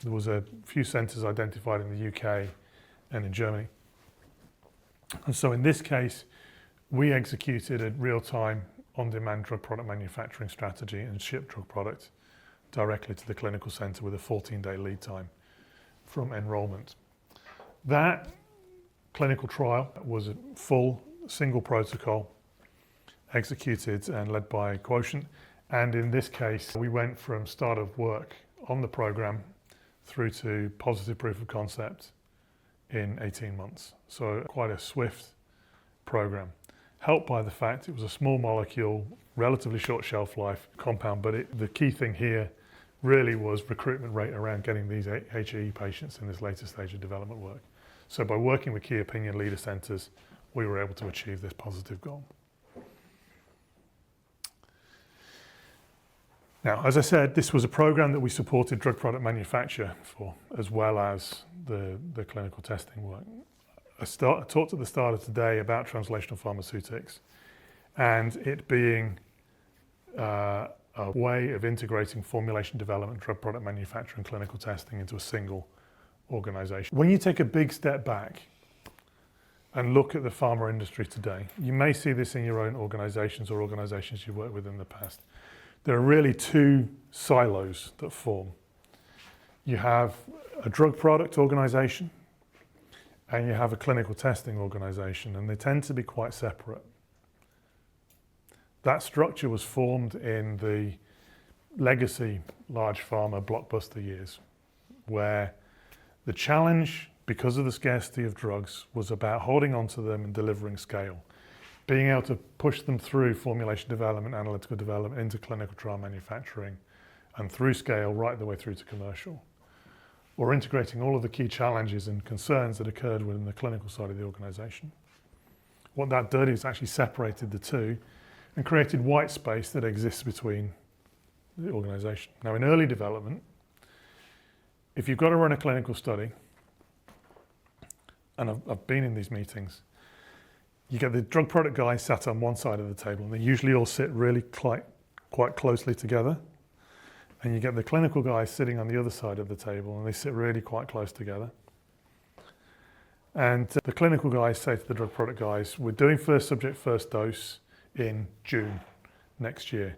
There was a few centres identified in the UK and in Germany. And so in this case, we executed a real-time, on-demand drug product manufacturing strategy and shipped drug product directly to the clinical centre with a 14-day lead time from enrolment. That clinical trial was a full single protocol executed and led by Quotient. And in this case, we went from start of work on the program through to positive proof of concept in 18 months. So quite a swift program, helped by the fact it was a small molecule, relatively short shelf life compound, but the key thing here really was recruitment rate around getting these HAE patients in this later stage of development work. So by working with key opinion leader centres, we were able to achieve this positive goal. Now, as I said, this was a program that we supported drug product manufacture for, as well as the clinical testing work. I talked at the start of today about translational pharmaceutics and it being a way of integrating formulation development, drug product manufacturing, clinical testing into a single organisation. When you take a big step back and look at the pharma industry today, you may see this in your own organisations or organisations you've worked with in the past. There are really two silos that form. You have a drug product organisation and you have a clinical testing organisation, and they tend to be quite separate. That structure was formed in the legacy large pharma blockbuster years, where the challenge, because of the scarcity of drugs, was about holding on to them and delivering scale, being able to push them through formulation development, analytical development, into clinical trial manufacturing, and through scale right the way through to commercial, or integrating all of the key challenges and concerns that occurred within the clinical side of the organisation. What that did is actually separated the two and created white space that exists between the organisation. Now, in early development, if you've got to run a clinical study, and I've been in these meetings, you get the drug product guys sat on one side of the table, and they usually all sit really quite closely together. And you get the clinical guys sitting on the other side of the table, and they sit really quite close together. And the clinical guys say to the drug product guys, we're doing first subject, first dose in June next year.